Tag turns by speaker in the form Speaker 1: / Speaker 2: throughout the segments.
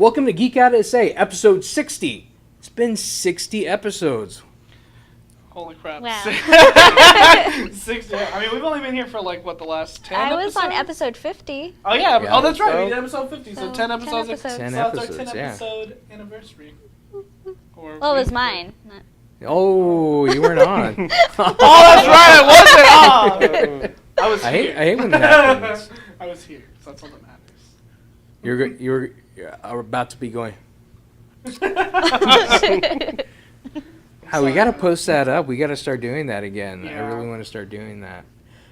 Speaker 1: Welcome to Geek Out SA, episode 60. It's been 60 episodes.
Speaker 2: Holy crap.
Speaker 3: Wow.
Speaker 2: 60. I mean, we've only been here for like, what, the last 10
Speaker 3: I was
Speaker 2: episodes?
Speaker 3: on episode 50.
Speaker 2: Oh, yeah.
Speaker 1: Yeah.
Speaker 2: Oh, that's right.
Speaker 1: So-
Speaker 2: We did episode 50. So 10 episodes.
Speaker 3: 10 episodes.
Speaker 1: 10
Speaker 2: So that's
Speaker 1: episodes,
Speaker 2: our 10
Speaker 1: yeah.
Speaker 2: episode anniversary. Or
Speaker 3: Well, it was
Speaker 2: week.
Speaker 3: mine.
Speaker 1: Oh, you weren't on.
Speaker 2: Oh, that's right. It wasn't. Oh. I was
Speaker 1: I
Speaker 2: here.
Speaker 1: hate when that happens.
Speaker 2: I was here. So that's all that matters.
Speaker 1: You're about to be going. We got to post that up. We got to start doing that again.
Speaker 2: Yeah.
Speaker 1: I really want to start doing that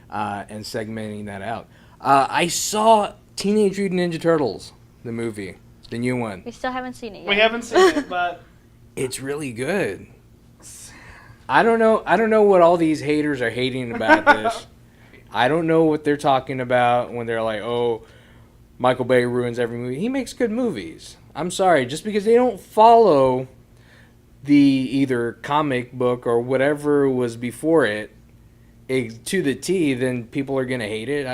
Speaker 1: and segmenting that out. I saw Teenage Mutant Ninja Turtles, the movie, the new one.
Speaker 3: We still haven't seen it yet.
Speaker 2: We haven't seen it, but
Speaker 1: It's really good. I don't know what all these haters are hating about this. I don't know what they're talking about when they're like, "Oh, Michael Bay ruins every movie." He makes good movies. I'm sorry, just because they don't follow the either comic book or whatever was before it to the T, then people are gonna hate it.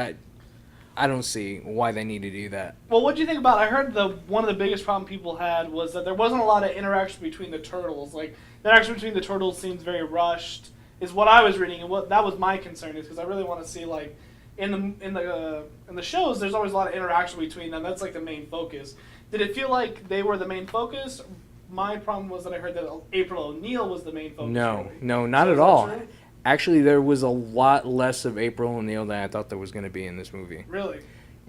Speaker 1: I don't see why they need to do that.
Speaker 2: well, what do you think about? I heard one of the biggest problem people had was that there wasn't a lot of interaction between the turtles. Like the interaction between the turtles seems very rushed. Is what I was reading, and what that was my concern is because I really want to see like in the shows there's always a lot of interaction between them. That's like the main focus. Did it feel like they were the main focus? My problem was that I heard that April O'Neil was the main focus.
Speaker 1: No,
Speaker 2: really.
Speaker 1: no, not
Speaker 2: So
Speaker 1: at
Speaker 2: is that
Speaker 1: all.
Speaker 2: true?
Speaker 1: Actually, there was a lot less of April O'Neil than I thought there was going to be in this movie.
Speaker 2: Really?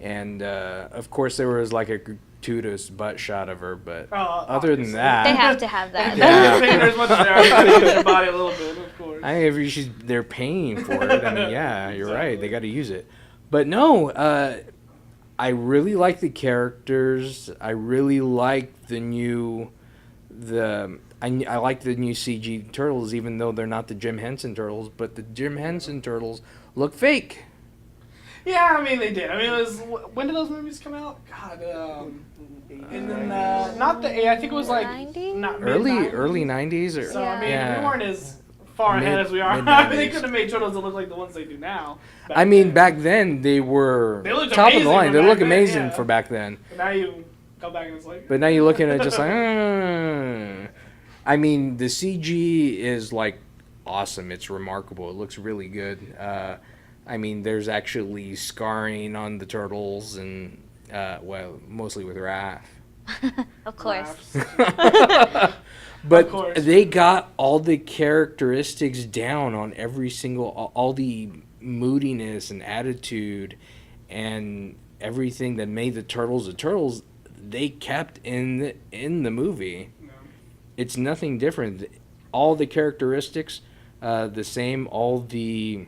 Speaker 1: And, of course, there was, like, a gratuitous butt shot of her, but other
Speaker 2: Obviously.
Speaker 1: than that...
Speaker 3: They have to have that.
Speaker 1: Yeah.
Speaker 2: There's much there. I use their body a little bit, of course.
Speaker 1: I mean, if they're paying for it, I mean, yeah, you're right. They got to use it. But, no, I really like the characters. I really like the new... I like the new CG turtles, even though they're not the Jim Henson turtles, but the Jim Henson turtles look fake.
Speaker 2: Yeah, I mean they did. I mean, it was when did those movies come out? God, and then not the I think it was like
Speaker 3: 90s?
Speaker 2: not
Speaker 1: Early
Speaker 2: mid-90s.
Speaker 1: 90s or
Speaker 2: So I mean,
Speaker 1: yeah.
Speaker 2: we weren't as far ahead
Speaker 1: Mid-
Speaker 2: as we are. I mean, they
Speaker 1: mid-90s.
Speaker 2: could have made turtles that look like the ones they do now.
Speaker 1: I mean, back then they were
Speaker 2: They looked
Speaker 1: top of the
Speaker 2: amazing
Speaker 1: line.
Speaker 2: for
Speaker 1: They
Speaker 2: back
Speaker 1: look
Speaker 2: then,
Speaker 1: amazing
Speaker 2: yeah.
Speaker 1: for back then.
Speaker 2: But now you go back and it's like.
Speaker 1: But now you're looking at it just like, I mean, the CG is like awesome. It's remarkable. It looks really good. I mean, there's actually scarring on the turtles and, well, mostly with Raph.
Speaker 3: Of course.
Speaker 1: But
Speaker 2: Of course.
Speaker 1: they got all the characteristics down on every single, all the moodiness and attitude and everything that made the turtles, they kept in the movie.
Speaker 2: No.
Speaker 1: It's nothing different. All the characteristics, the same. All the,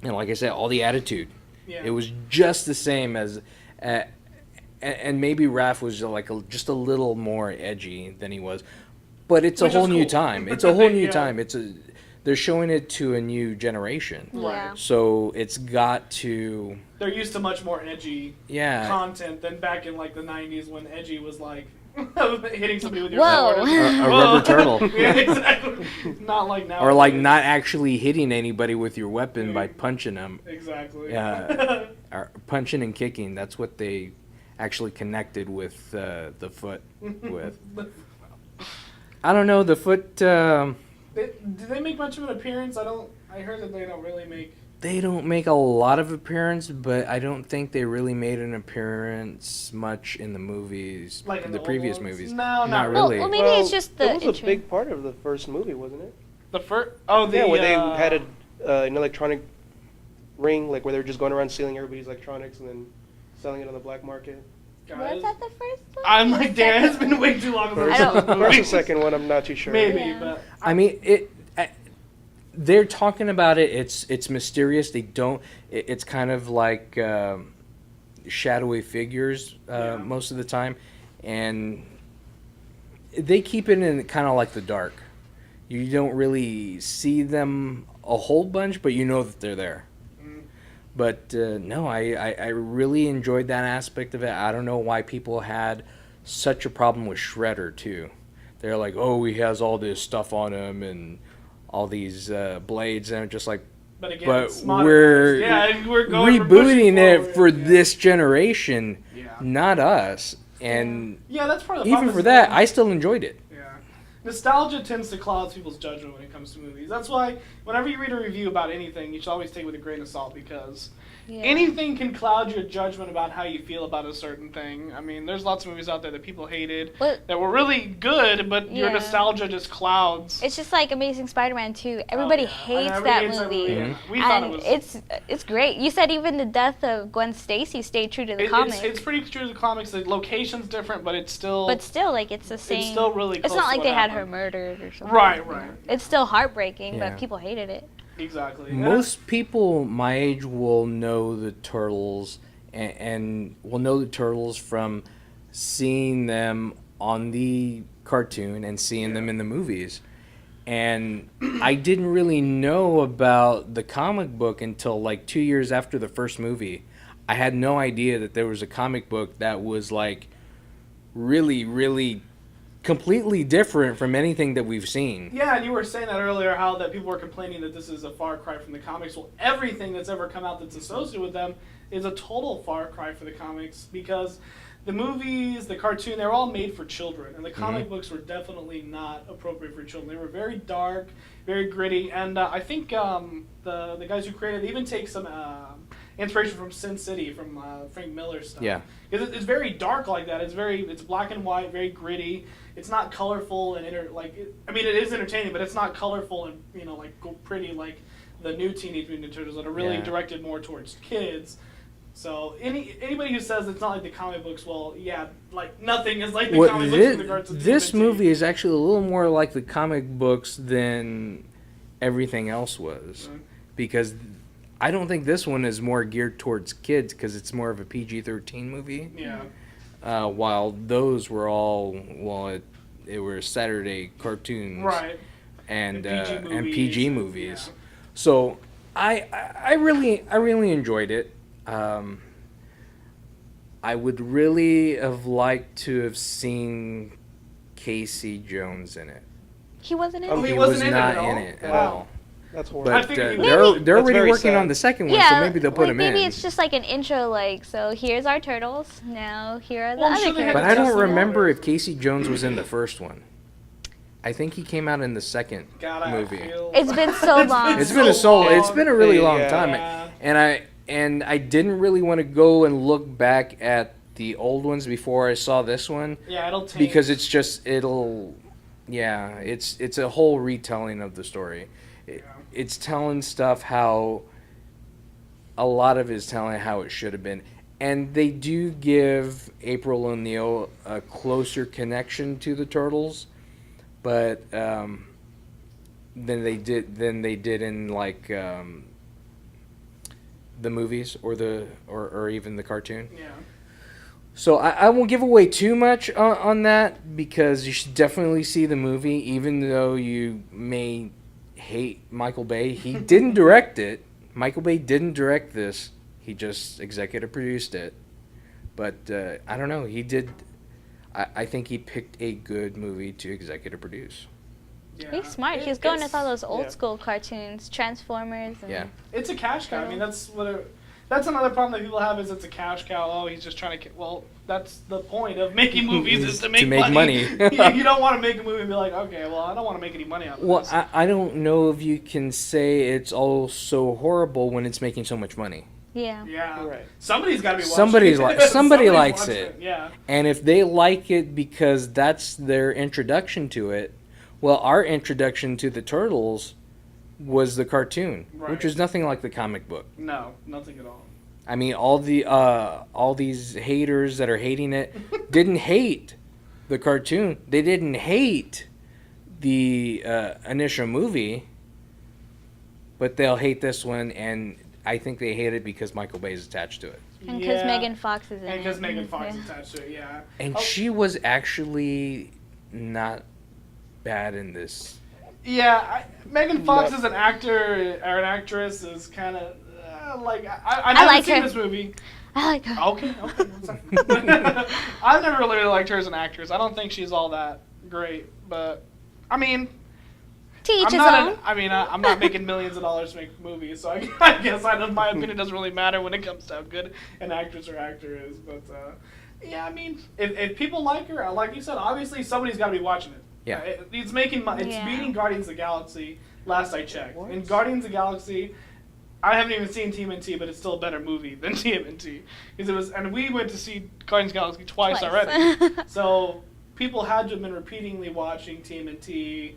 Speaker 1: like I said, all the attitude.
Speaker 2: Yeah.
Speaker 1: It was just the same as, and maybe Raph was like just a little more edgy than he was, but it's
Speaker 2: Which
Speaker 1: a whole
Speaker 2: is
Speaker 1: new
Speaker 2: cool.
Speaker 1: time. It's a whole new
Speaker 2: Yeah.
Speaker 1: time. They're showing it to a new generation,
Speaker 3: Yeah.
Speaker 1: so it's got to,
Speaker 2: They're used to much more edgy
Speaker 1: yeah.
Speaker 2: content than back in like the 90s when edgy was like hitting somebody with your
Speaker 3: Whoa.
Speaker 2: sword.
Speaker 1: A rubber turtle.
Speaker 2: Yeah, exactly. Not like now.
Speaker 1: Or like not actually hitting anybody with your weapon by punching them.
Speaker 2: Exactly.
Speaker 1: Yeah. Or punching and kicking. That's what they actually connected with the foot with. I don't know, the foot,
Speaker 2: Do they make much of an appearance? I heard that they don't really make.
Speaker 1: they don't make a lot of appearance, but I don't think they really made an appearance much in the movies,
Speaker 2: Like in
Speaker 1: the
Speaker 2: the
Speaker 1: previous
Speaker 2: old ones?
Speaker 1: movies.
Speaker 2: No, not
Speaker 3: Well,
Speaker 1: really.
Speaker 3: well, maybe it's just the
Speaker 4: It was a
Speaker 3: intro.
Speaker 4: big part of the first movie, wasn't it?
Speaker 2: The first. Oh, the.
Speaker 4: Yeah, where they had an electronic ring, like where they were just going around stealing everybody's electronics and then selling it on the black market.
Speaker 2: Guys,
Speaker 3: Was that the first one?
Speaker 2: I'm like, damn, it's been way too long.
Speaker 4: First,
Speaker 3: I don't-
Speaker 4: first and second one, I'm not too sure.
Speaker 2: Maybe,
Speaker 3: Yeah.
Speaker 2: but.
Speaker 1: I mean, they're talking about it. It's mysterious. They don't. It's kind of like shadowy figures
Speaker 2: Yeah.
Speaker 1: most of the time, and they keep it in kind of like the dark. You don't really see them a whole bunch, but you know that they're there.
Speaker 2: Mm.
Speaker 1: But no, I really enjoyed that aspect of it. I don't know why people had such a problem with Shredder too. They're like, oh, he has all this stuff on him and all these blades, and I'm just like,
Speaker 2: But again,
Speaker 1: but
Speaker 2: it's modernized.
Speaker 1: we're
Speaker 2: yeah, we're going
Speaker 1: rebooting
Speaker 2: we're
Speaker 1: it
Speaker 2: pushing
Speaker 1: for
Speaker 2: forward,
Speaker 1: this generation,
Speaker 2: Yeah.
Speaker 1: not us. and
Speaker 2: Yeah, that's part of the
Speaker 1: even
Speaker 2: problem.
Speaker 1: for that, I still enjoyed it.
Speaker 2: Yeah. Nostalgia tends to cloud people's judgment when it comes to movies. That's why whenever you read a review about anything, you should always take it with a grain of salt because
Speaker 3: Yeah.
Speaker 2: anything can cloud your judgment about how you feel about a certain thing. I mean, there's lots of movies out there that people hated
Speaker 3: What?
Speaker 2: that were really good, but your
Speaker 3: Yeah.
Speaker 2: nostalgia just clouds.
Speaker 3: It's just like Amazing Spider-Man 2. Everybody
Speaker 2: Oh, yeah. I know,
Speaker 3: hates
Speaker 2: everybody
Speaker 3: that
Speaker 2: hates
Speaker 3: movie.
Speaker 2: yeah. We thought
Speaker 3: And
Speaker 2: it was.
Speaker 3: it's great. You said even the death of Gwen Stacy stayed true to the comic.
Speaker 2: It's pretty true to the comics. The location's different, but it's still.
Speaker 3: But still, like, it's the same.
Speaker 2: It's still really.
Speaker 3: It's
Speaker 2: close
Speaker 3: not
Speaker 2: to
Speaker 3: like
Speaker 2: what
Speaker 3: they had her
Speaker 2: happened.
Speaker 3: murdered or something.
Speaker 2: Right, right.
Speaker 3: It's still heartbreaking,
Speaker 1: Yeah.
Speaker 3: but people hated it.
Speaker 2: Exactly.
Speaker 1: Most people my age will know the Turtles and will know the Turtles from seeing them on the cartoon and seeing them in the movies. And I didn't really know about the comic book until like 2 years after the first movie. I had no idea that there was a comic book that was like really, really completely different from anything that we've seen.
Speaker 2: Yeah, and you were saying that earlier, how that people were complaining that this is a far cry from the comics. Well, everything that's ever come out that's associated with them is a total far cry for the comics because the movies, the cartoon, they're all made for children, and the comic books were definitely not appropriate for children. They were very dark, very gritty, and I think the guys who created it even take some inspiration from Sin City, from Frank Miller's stuff.
Speaker 1: Yeah.
Speaker 2: Because it's very dark like that. It's black and white, very gritty. It's not colorful and I mean, it is entertaining, but it's not colorful and pretty like the new Teenage Mutant Ninja Turtles that are really
Speaker 1: Yeah.
Speaker 2: directed more towards kids. So anybody who says it's not like the comic books, well, yeah, like nothing is like the
Speaker 1: Well,
Speaker 2: comic books in regards to
Speaker 1: this
Speaker 2: TMNT.
Speaker 1: movie is actually a little more like the comic books than everything else was, because I don't think this one is more geared towards kids because it's more of a PG-13 movie.
Speaker 2: Yeah.
Speaker 1: While those were all it were Saturday cartoons,
Speaker 2: Right.
Speaker 1: and
Speaker 2: And PG
Speaker 1: PG
Speaker 2: movies,
Speaker 1: movies.
Speaker 2: yeah.
Speaker 1: So I really enjoyed it. I would really have liked to have seen Casey Jones in it.
Speaker 3: He wasn't in
Speaker 2: Oh,
Speaker 3: it?
Speaker 2: he
Speaker 1: He
Speaker 2: wasn't
Speaker 1: was
Speaker 2: in it
Speaker 1: not
Speaker 2: at all?
Speaker 1: in it at
Speaker 2: Wow.
Speaker 1: all.
Speaker 4: That's horrible.
Speaker 2: I
Speaker 1: But
Speaker 2: figured he would.
Speaker 1: they're
Speaker 4: That's
Speaker 1: already
Speaker 4: very
Speaker 1: working
Speaker 4: sad.
Speaker 1: on the second one,
Speaker 3: Yeah,
Speaker 1: so maybe they'll put
Speaker 3: like
Speaker 1: him
Speaker 3: maybe
Speaker 1: in.
Speaker 3: it's just like an intro, like, so here's our turtles, now here are the
Speaker 2: Well, I'm
Speaker 3: other
Speaker 2: sure they had
Speaker 1: But
Speaker 3: characters.
Speaker 1: I don't
Speaker 2: Just the
Speaker 1: remember
Speaker 2: waters.
Speaker 1: if Casey Jones was in the first one. I think he came out in the second
Speaker 2: God, I
Speaker 1: movie.
Speaker 2: feel-
Speaker 3: It's been so long.
Speaker 1: It's been it's been a really long
Speaker 4: Yeah.
Speaker 1: time,
Speaker 2: Yeah.
Speaker 1: and I didn't really want to go and look back at the old ones before I saw this one
Speaker 2: Yeah, it'll take.
Speaker 1: because it's a whole retelling of the story. It's telling stuff how a lot of it is telling how it should have been, and they do give April O'Neil a closer connection to the Turtles, but than they did in like the movies or even the cartoon.
Speaker 2: Yeah.
Speaker 1: So I won't give away too much on that because you should definitely see the movie, even though you may hate Michael Bay. He didn't direct it. Michael Bay didn't direct this. He just executive produced it. But I don't know. He did. I think he picked a good movie to executive produce.
Speaker 2: Yeah.
Speaker 3: He's smart. He's going with all those
Speaker 4: yeah.
Speaker 3: old school cartoons, Transformers. And
Speaker 1: Yeah.
Speaker 2: It's a cash cow. I mean, that's another problem that people have is it's a cash cow. Oh, he's just trying to. Well, that's the point of making movies is to make
Speaker 1: money.
Speaker 2: you don't want to make a movie and be like, okay, well, I don't want to make any money out of
Speaker 1: Well,
Speaker 2: this.
Speaker 1: I don't know if you can say it's all so horrible when it's making so much money.
Speaker 3: Yeah.
Speaker 2: Yeah.
Speaker 4: Right.
Speaker 2: Somebody's got to be watching
Speaker 1: Somebody's
Speaker 2: it.
Speaker 1: li- somebody
Speaker 2: Somebody's
Speaker 1: likes
Speaker 2: watching
Speaker 1: it.
Speaker 2: Yeah.
Speaker 1: And if they like it because that's their introduction to it, well, our introduction to the Turtles was the cartoon,
Speaker 2: Right.
Speaker 1: which was nothing like the comic book.
Speaker 2: No, nothing at all.
Speaker 1: I mean, all these haters that are hating it didn't hate the cartoon. They didn't hate the initial movie, but they'll hate this one, and I think they hate it because Michael Bay is attached to it.
Speaker 3: And because Megan Fox is in it.
Speaker 2: And because Megan Fox
Speaker 3: Yeah.
Speaker 2: is attached to it, yeah.
Speaker 1: And
Speaker 2: Oh,
Speaker 1: she was actually not bad in this.
Speaker 2: Yeah, Megan Fox
Speaker 4: No.
Speaker 2: as an actor or an actress is kind of like I
Speaker 3: I
Speaker 2: haven't
Speaker 3: like
Speaker 2: seen
Speaker 3: her.
Speaker 2: this movie.
Speaker 3: I like her.
Speaker 2: Okay. I've never really liked her as an actress. I don't think she's all that great, but I mean,
Speaker 3: To each
Speaker 2: I'm
Speaker 3: his
Speaker 2: not.
Speaker 3: own.
Speaker 2: I'm not making millions of dollars to make movies, so I guess my opinion doesn't really matter when it comes to how good an actress or actor is. But Yeah, I mean, if people like her, like you said, obviously somebody's got to be watching it.
Speaker 1: Yeah.
Speaker 2: It's making money. It's
Speaker 3: Yeah.
Speaker 2: beating Guardians of the Galaxy. Last I checked,
Speaker 4: What?
Speaker 2: in Guardians of the Galaxy, I haven't even seen TMNT, but it's still a better movie than TMNT because it was. And we went to see Guardians of the Galaxy twice already. So people had to have been repeatedly watching TMNT,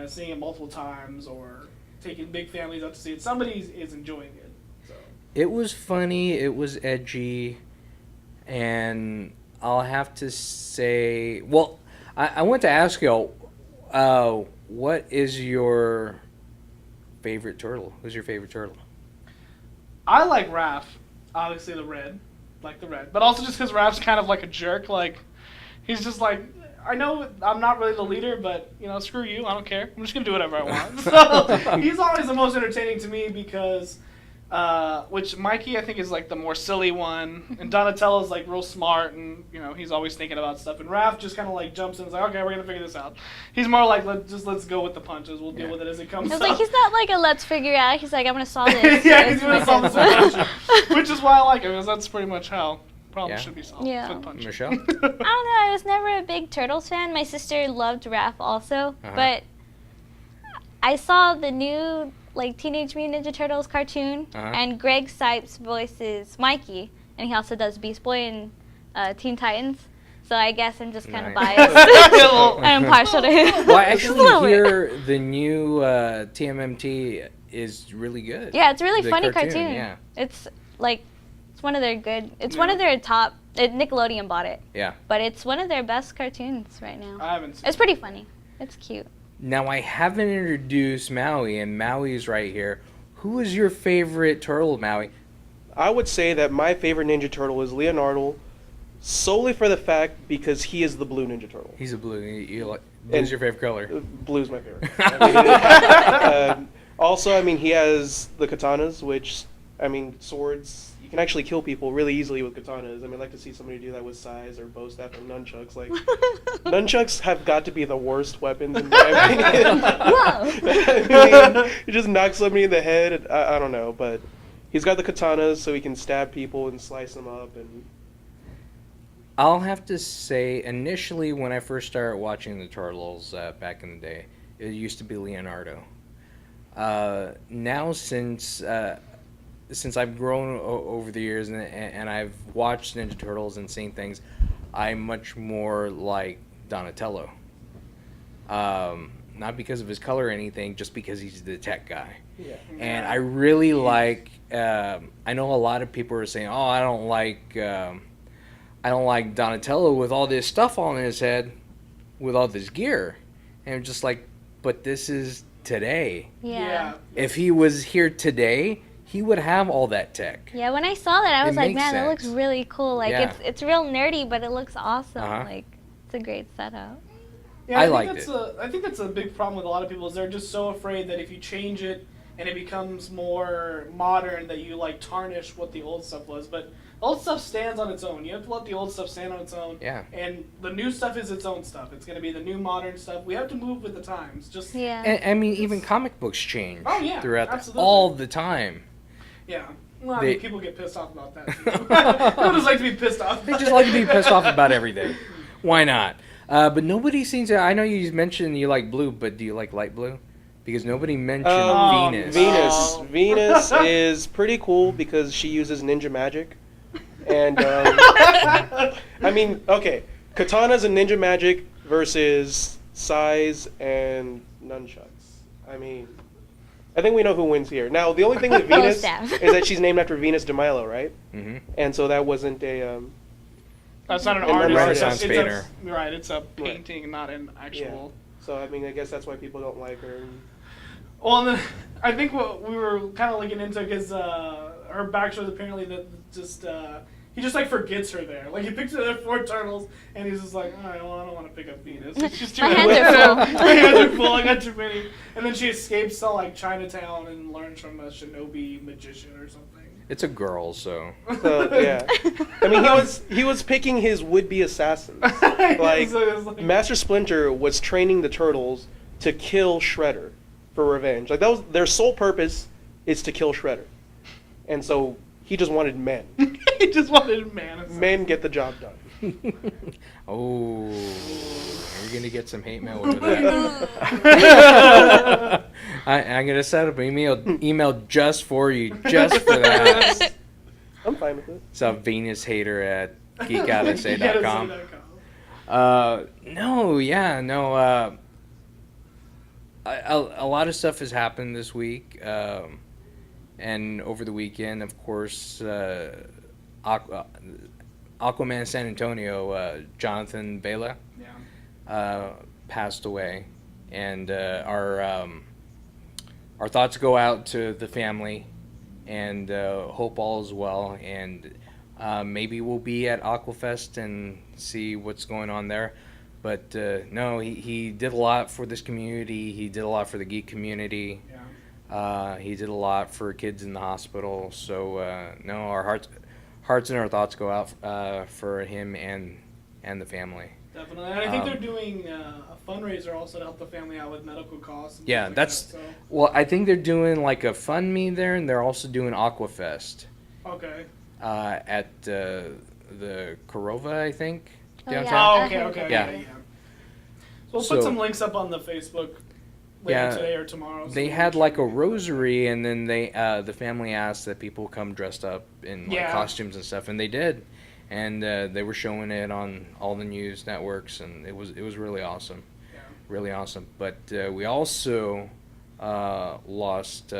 Speaker 2: seeing it multiple times, or taking big families out to see it. Somebody is enjoying it. So.
Speaker 1: It was funny. It was edgy, and I'll have to say, well, I want to ask y'all, what is your favorite turtle? Who's your favorite turtle?
Speaker 2: I like Raph, obviously the red, but also just because Raph's kind of like a jerk. Like, he's just like, I know I'm not really the leader, but screw you, I don't care. I'm just gonna do whatever I want. So he's always the most entertaining to me because, which Mikey I think is like the more silly one, and Donatello's like real smart, and he's always thinking about stuff. And Raph just kind of like jumps in and is like, okay, we're gonna figure this out. He's more like let's go with the punches. We'll deal with it as it comes.
Speaker 3: I was
Speaker 2: up.
Speaker 3: like, he's not like a let's figure it out. He's like, I'm gonna solve this.
Speaker 2: Yeah, he's gonna solve this with punches, which is why I like him, because that's pretty much how problems should be solved.
Speaker 3: Yeah.
Speaker 2: With punches.
Speaker 1: Michelle?
Speaker 3: I don't know. I was never a big Turtles fan. My sister loved Raph also, but I saw the new Teenage Mutant Ninja Turtles cartoon, and Greg Sipes voices Mikey, and he also does Beast Boy and Teen Titans. So I guess I'm just kind of biased. I'm partial to him.
Speaker 1: Well, I actually hear the new TMNT is really good.
Speaker 3: Yeah, it's a really
Speaker 1: The
Speaker 3: funny cartoon.
Speaker 1: Yeah.
Speaker 3: It's one of their good. It's one of their top. Nickelodeon bought it.
Speaker 1: Yeah.
Speaker 3: But it's one of their best cartoons right now.
Speaker 2: I haven't seen
Speaker 3: It's pretty funny. It's cute.
Speaker 1: Now, I haven't introduced Maui, and Maui's right here. Who is your favorite turtle, Maui?
Speaker 4: I would say that my favorite Ninja Turtle is Leonardo, solely for the fact because he is the blue Ninja Turtle.
Speaker 1: He's a blue. Blue's your favorite color.
Speaker 4: Blue's my favorite. Also, he has the katanas, which, swords. You can actually kill people really easily with katanas. I'd like to see somebody do that with sais or bow staff and nunchucks. Nunchucks have got to be the worst weapons in my opinion. You just knock somebody in the head. I don't know, but he's got the katanas, so he can stab people and slice them up. And
Speaker 1: I'll have to say, initially when I first started watching the Turtles back in the day, it used to be Leonardo. Now, since I've grown over the years and I've watched Ninja Turtles and seen things, I'm much more like Donatello. Not because of his color or anything, just because he's the tech guy.
Speaker 4: yeah.
Speaker 1: And I really like. I know a lot of people are saying, "Oh, I don't like Donatello with all this stuff on his head, with all this gear." And I'm just like, but this is today.
Speaker 3: Yeah.
Speaker 1: If he was here today, he would have all that tech.
Speaker 3: Yeah, when I saw that, I was
Speaker 1: It
Speaker 3: like,
Speaker 1: makes
Speaker 3: man, that looks
Speaker 1: sense.
Speaker 3: really cool. Like,
Speaker 1: Yeah.
Speaker 3: it's real nerdy, but it looks awesome.
Speaker 1: Uh-huh.
Speaker 3: Like, it's a great setup.
Speaker 2: Yeah,
Speaker 1: I
Speaker 2: think
Speaker 1: liked
Speaker 2: that's
Speaker 1: it.
Speaker 2: I think that's a big problem with a lot of people is they're just so afraid that if you change it and it becomes more modern, that you tarnish what the old stuff was. But the old stuff stands on its own. You have to let the old stuff stand on its own.
Speaker 1: Yeah.
Speaker 2: And the new stuff is its own stuff. It's going to be the new modern stuff. We have to move with the times. Just
Speaker 3: Yeah.
Speaker 1: And even comic books change throughout
Speaker 2: absolutely.
Speaker 1: all the time.
Speaker 2: Yeah. Well,
Speaker 1: They-
Speaker 2: people get pissed off about that too. People just like to be pissed off.
Speaker 1: They just like to be pissed off about everything. Why not? But nobody seems to. I know you mentioned you like blue, but do you like light blue? Because nobody mentioned Venus.
Speaker 2: Oh.
Speaker 4: Venus is pretty cool because she uses ninja magic. And, okay, katanas and ninja magic versus sais and nunchucks. I think we know who wins here. Now, the only thing with Venus
Speaker 3: staff.
Speaker 4: is that she's named after Venus de Milo, right?
Speaker 1: Mm-hmm.
Speaker 4: And so that wasn't a...
Speaker 2: That's not an
Speaker 4: And
Speaker 2: artist.
Speaker 1: Renaissance
Speaker 2: it's
Speaker 1: painter.
Speaker 2: Right, it's a painting, not an actual.
Speaker 4: So, I guess that's why people don't like her.
Speaker 2: Well, and then I think what we were kind of looking into because her backstory is apparently that he just forgets her there. He picks her there 4 turtles, and he's just like, all right, well, I don't want to pick up Venus. She's too
Speaker 3: My
Speaker 2: many.
Speaker 3: hands are full.
Speaker 2: My hands are full. I got too many. And then she escapes to Chinatown and learns from a shinobi magician or something.
Speaker 1: It's a girl, so.
Speaker 4: So, yeah. he was picking his would-be assassins. Master Splinter was training the turtles to kill Shredder for revenge. That was their sole purpose, is to kill Shredder. And so he just wanted men.
Speaker 2: He just wanted man.
Speaker 4: Men get the job done.
Speaker 1: Oh, you're gonna get some hate mail over that. I'm gonna set up an email just for you, just for that.
Speaker 4: I'm fine with it.
Speaker 1: It's a Venus hater at geekoutsa.com. A lot of stuff has happened this week, and over the weekend, of course, Aquaman San Antonio, Jonathan Bela, passed away, and our thoughts go out to the family, and hope all is well, and maybe we'll be at Aquafest and see what's going on there. But no, he did a lot for this community. He did a lot for the geek community. He did a lot for kids in the hospital. So no, our hearts and our thoughts go out for him and the family.
Speaker 2: Definitely, and I think they're doing a fundraiser also to help the family out with medical costs.
Speaker 1: Yeah, that's well. I think they're doing like a fund me there, and they're also doing Aquafest.
Speaker 2: Okay.
Speaker 1: At the Corova, I think.
Speaker 3: Yeah.
Speaker 2: Oh, okay.
Speaker 1: Yeah.
Speaker 2: So we'll put some links up on the Facebook later today or tomorrow. So
Speaker 1: they had like a rosary, and then the family asked that people come dressed up in like costumes and stuff, and they did, and they were showing it on all the news networks, and it was really awesome, really awesome. But we also lost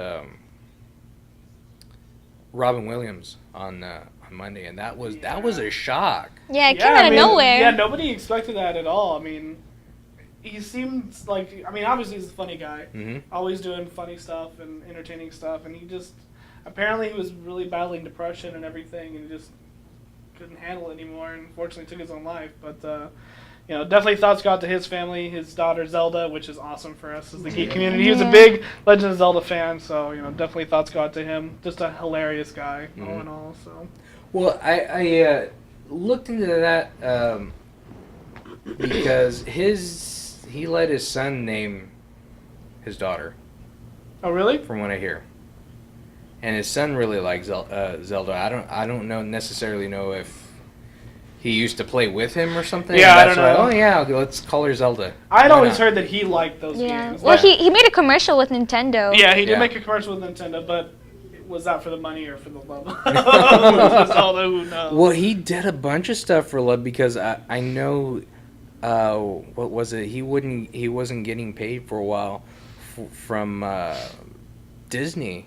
Speaker 1: Robin Williams on Monday, and that was a shock.
Speaker 3: Yeah, it came out of nowhere.
Speaker 2: Yeah, nobody expected that at all. I mean, he seems like, obviously he's a funny guy, always doing funny stuff and entertaining stuff, and he just, apparently he was really battling depression and everything, and he just couldn't handle it anymore, and unfortunately took his own life. But, definitely thoughts go out to his family, his daughter Zelda, which is awesome for us as the geek community. He was a big Legend of Zelda fan, so, definitely thoughts go out to him. Just a hilarious guy, all in all, so.
Speaker 1: Well, I looked into that because he let his son name his daughter.
Speaker 2: Oh, really?
Speaker 1: From what I hear, and his son really likes Zelda. I don't necessarily know if he used to play with him or something.
Speaker 2: Yeah, I don't know.
Speaker 1: Let's call her Zelda.
Speaker 2: I'd always heard that he liked those games.
Speaker 3: Well, he made a commercial with Nintendo.
Speaker 2: Yeah, he did make a commercial with Nintendo, but was that for the money or for the love? Zelda, who knows?
Speaker 1: Well, he did a bunch of stuff for love because I know, what was it? He wasn't getting paid for a while from Disney.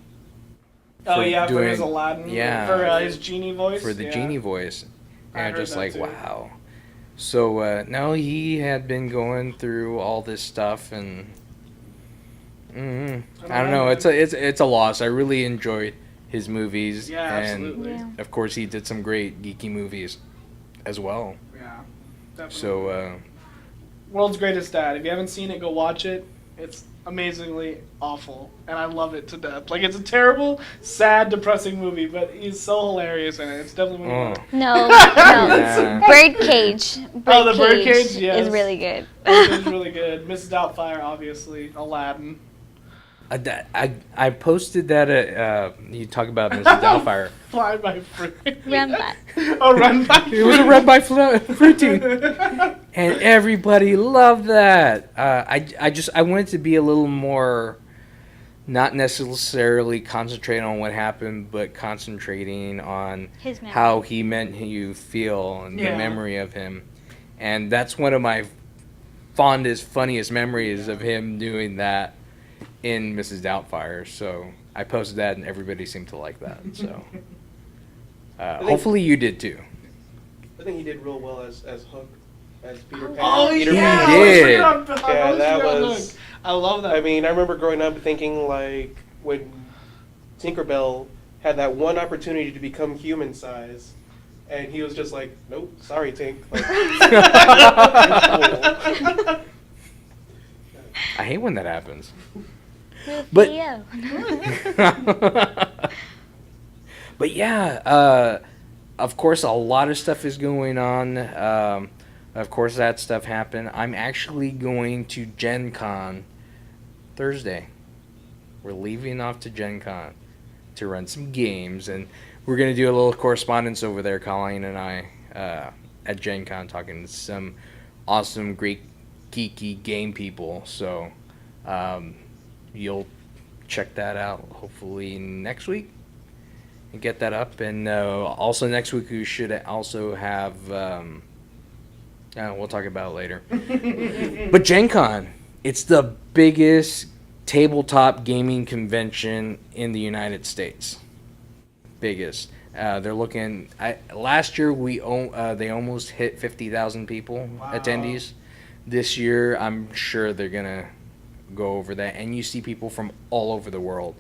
Speaker 2: For his Aladdin.
Speaker 1: Yeah.
Speaker 2: For his genie voice.
Speaker 1: For the genie voice. And just like,
Speaker 2: too.
Speaker 1: wow. So, no, he had been going through all this stuff, and I don't know. It's a loss. I really enjoyed his movies.
Speaker 2: Yeah,
Speaker 1: and
Speaker 2: absolutely.
Speaker 1: Of course, he did some great geeky movies as well.
Speaker 2: Yeah, definitely.
Speaker 1: So,
Speaker 2: World's Greatest Dad. If you haven't seen it, go watch it. It's amazingly awful, and I love it to death. Like, it's a terrible, sad, depressing movie, but he's so hilarious in it. It's definitely one of
Speaker 3: No.
Speaker 1: Yeah.
Speaker 3: Birdcage.
Speaker 2: The Birdcage, yes.
Speaker 3: is really good.
Speaker 2: It's really good. Mrs. Doubtfire, obviously. Aladdin.
Speaker 1: I posted that you talk about Mrs. Doubtfire.
Speaker 2: Fly by Fruit.
Speaker 3: Run by.
Speaker 2: Oh, Run by Fruit.
Speaker 1: It was a Run by Fruity. And everybody loved that. I wanted to be a little more, not necessarily concentrating on what happened, but concentrating on how he meant you feel and the memory of him. And that's one of my fondest, funniest memories of him doing that in Mrs. Doubtfire. So I posted that, and everybody seemed to like that. So hopefully you did too.
Speaker 4: I think he did real well as Hook, as Peter Pan.
Speaker 2: Oh,
Speaker 1: He
Speaker 2: yeah.
Speaker 1: did.
Speaker 4: That was.
Speaker 2: I love that.
Speaker 4: I mean, I remember growing up thinking, like, when Tinkerbell had that one opportunity to become human size, and he was just like, nope, sorry, Tink. Like,
Speaker 1: I hate when that happens. But but yeah, of course, a lot of stuff is going on. Of course, that stuff happened. I'm actually going to Gen Con Thursday. We're leaving off to Gen Con to run some games, and we're going to do a little correspondence over there, Colleen and I. at Gen Con talking to some awesome, great, geeky game people. So you'll check that out hopefully next week and get that up. And also next week we should also have, we'll talk about it later. But Gen Con, it's the biggest tabletop gaming convention in the United States. Biggest. They're looking. Last year they almost hit 50,000 people attendees. This year I'm sure they're gonna go over that, and you see people from all over the world.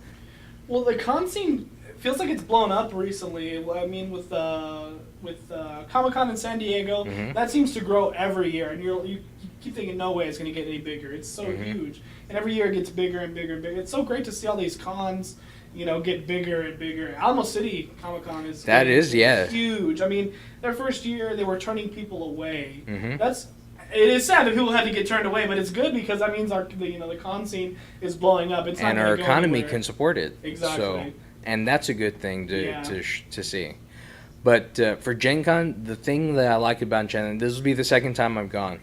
Speaker 2: Well, the con scene feels like it's blown up recently. I mean, with Comic-Con in San Diego, that seems to grow every year, and you keep thinking, no way it's going to get any bigger. It's so huge, and every year it gets bigger and bigger and bigger. It's so great to see all these cons, get bigger and bigger. Alamo City Comic-Con is huge. I mean, their first year they were turning people away. It is sad that people had to get turned away, but it's good because that means the con scene is blowing up. It's
Speaker 1: and
Speaker 2: not
Speaker 1: our
Speaker 2: go
Speaker 1: economy
Speaker 2: anywhere.
Speaker 1: can support it.
Speaker 2: Exactly.
Speaker 1: So, and that's a good thing to see. But for Gen Con, the thing that I like about Gen Con, this will be the second time I've gone.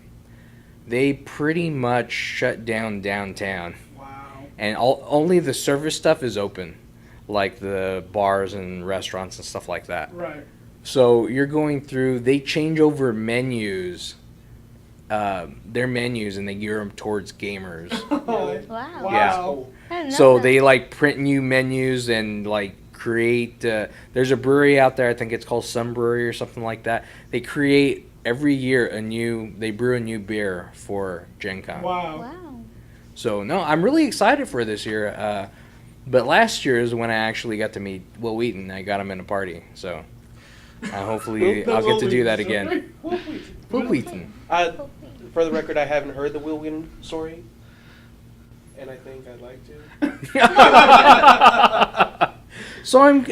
Speaker 1: They pretty much shut down downtown.
Speaker 2: Wow.
Speaker 1: And only the service stuff is open, like the bars and restaurants and stuff like that.
Speaker 2: Right.
Speaker 1: So you're going through, they change over menus, their menus, and they gear them towards gamers.
Speaker 3: Wow.
Speaker 2: Wow.
Speaker 3: I didn't know
Speaker 1: So
Speaker 3: that.
Speaker 1: they like print new menus and like create. There's a brewery out there. I think it's called Sun Brewery or something like that. They create every year they brew a new beer for Gen Con.
Speaker 2: Wow.
Speaker 3: Wow.
Speaker 1: So no, I'm really excited for this year. But last year is when I actually got to meet Will Wheaton. I got him in a party. So hopefully I'll get to do that again. Will Wheaton.
Speaker 4: For the record, I haven't heard the Will Wheaton story, and I think I'd like to.
Speaker 1: So I'm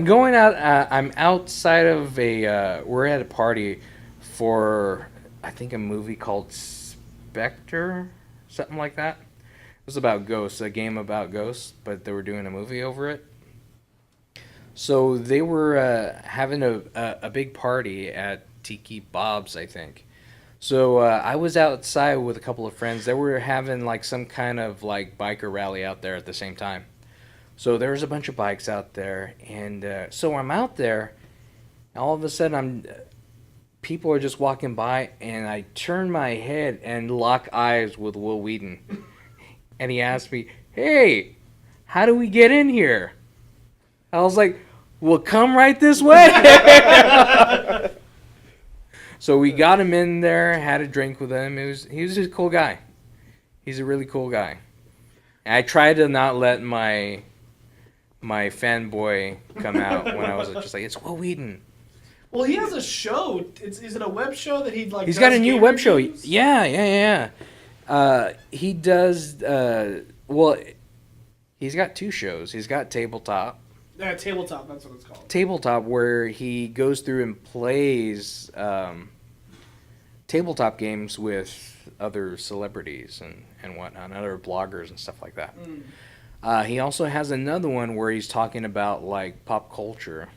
Speaker 1: going out. I'm outside of we're at a party for I think a movie called Spectre, something like that. It was about ghosts, a game about ghosts, but they were doing a movie over it. So they were having a big party at Tiki Bob's, I think. So I was outside with a couple of friends. They were having like some kind of like biker rally out there at the same time. So there was a bunch of bikes out there, and so I'm out there. And all of a sudden, people are just walking by, and I turn my head and lock eyes with Will Wheaton, and he asked me, "Hey, how do we get in here?" I was like, "Well, come right this way." So we got him in there, had a drink with him. He was just a cool guy. He's a really cool guy. And I tried to not let my fanboy come out when I was just like, it's Will Wheaton.
Speaker 2: Well, he has a show. Is it a web show that he's
Speaker 1: He's got a new web show.
Speaker 2: reviews?
Speaker 1: Yeah. He does. He's got two shows. He's got Tabletop.
Speaker 2: Yeah, Tabletop. That's what it's called.
Speaker 1: Tabletop, where he goes through and plays tabletop games with other celebrities and whatnot, other bloggers and stuff like that. He also has another one where he's talking about like pop culture.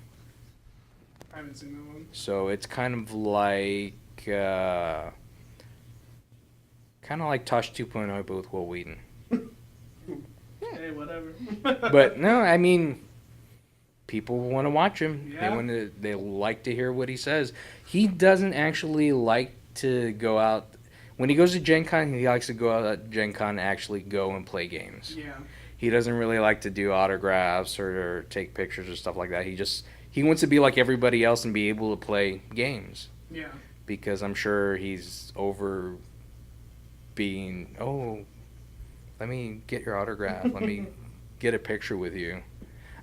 Speaker 2: I haven't seen that one.
Speaker 1: So it's kind of like Tosh 2.0, but with Will Wheaton.
Speaker 2: Hey, whatever.
Speaker 1: But no, I mean, people want to watch him.
Speaker 2: Yeah.
Speaker 1: They like to hear what he says. He doesn't actually like to go out. When he goes to Gen Con, he likes to go out at Gen Con and actually go and play games.
Speaker 2: Yeah.
Speaker 1: He doesn't really like to do autographs or take pictures or stuff like that. He wants to be like everybody else and be able to play games.
Speaker 2: Yeah.
Speaker 1: Because I'm sure he's over being, let me get your autograph. Let me get a picture with you.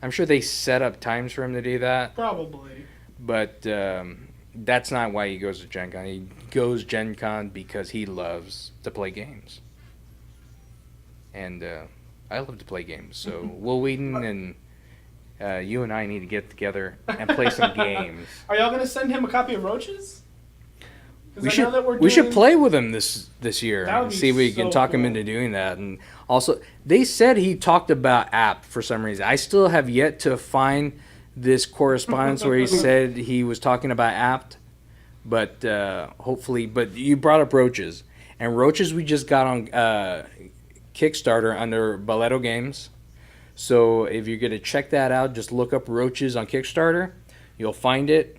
Speaker 1: I'm sure they set up times for him to do that.
Speaker 2: Probably.
Speaker 1: But that's not why he goes to Gen Con. He goes Gen Con because he loves to play games. And I love to play games. So Will Wheaton and you and I need to get together and play some games.
Speaker 2: Are y'all going to send him a copy of Roaches?
Speaker 1: We should play with him this year
Speaker 2: That would
Speaker 1: and
Speaker 2: be
Speaker 1: see if we can
Speaker 2: so
Speaker 1: talk him
Speaker 2: cool.
Speaker 1: into doing that. And also, they said he talked about Apt for some reason. I still have yet to find this correspondence where he said he was talking about Apt, but hopefully. But you brought up Roaches, and Roaches we just got on Kickstarter under Balletto Games. So if you're gonna check that out, just look up Roaches on Kickstarter. You'll find it.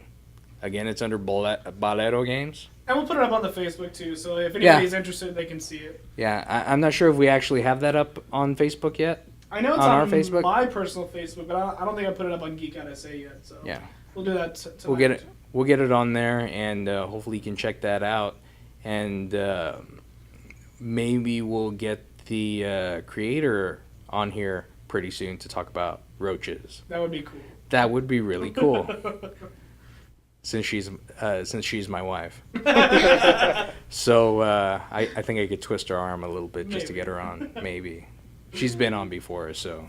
Speaker 1: Again, it's under Balletto Games.
Speaker 2: And we'll put it up on the Facebook too, so if anybody's interested, they can see it.
Speaker 1: Yeah, I'm not sure if we actually have that up on Facebook yet.
Speaker 2: I know it's
Speaker 1: on
Speaker 2: on
Speaker 1: our Facebook?
Speaker 2: my personal Facebook, but I don't think I put it up on Geek Out SA yet. So
Speaker 1: Yeah,
Speaker 2: we'll do that tonight.
Speaker 1: we'll get it on there, and hopefully you can check that out. And maybe we'll get the creator on here pretty soon to talk about Roaches.
Speaker 2: That would be cool.
Speaker 1: That would be really cool. Since she's my wife. So I think I could twist her arm a little bit just to get her on. Maybe. She's been on before, so.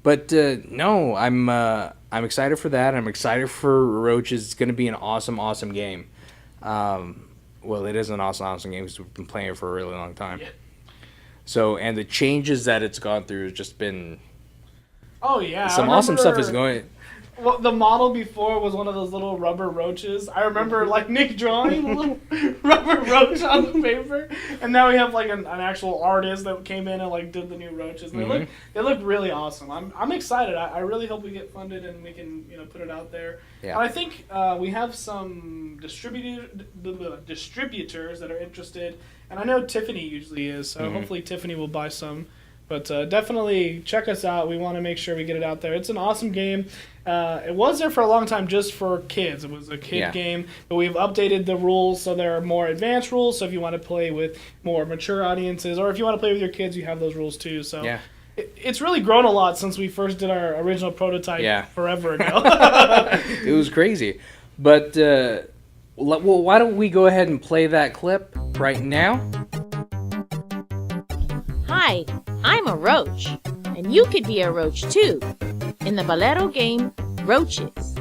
Speaker 1: But no, I'm excited for that. I'm excited for Roaches. It's going to be an awesome game. Well, it is an awesome game because we've been playing it for a really long time. Yeah. So, and the changes that it's gone through has just been.
Speaker 2: Oh yeah.
Speaker 1: Some awesome stuff is going.
Speaker 2: Well, the model before was one of those little rubber roaches. I remember like Nick drawing a little rubber roach on the paper, and now we have like an actual artist that came in and like did the new roaches. And they look really awesome. I'm excited. I really hope we get funded and we can put it out there. Yeah. And I think we have some distributors that are interested, and I know Tiffany usually is. So hopefully Tiffany will buy some. But definitely check us out. We want to make sure we get it out there. It's an awesome game. It was there for a long time just for kids. It was a kid game. But we've updated the rules so there are more advanced rules. So if you want to play with more mature audiences or if you want to play with your kids, you have those rules too. So it's really grown a lot since we first did our original prototype forever ago.
Speaker 1: It was crazy. But well, why don't we go ahead and play that clip right now?
Speaker 5: Hi, I'm a roach, and you could be a roach too, in the Balletto game, Roaches.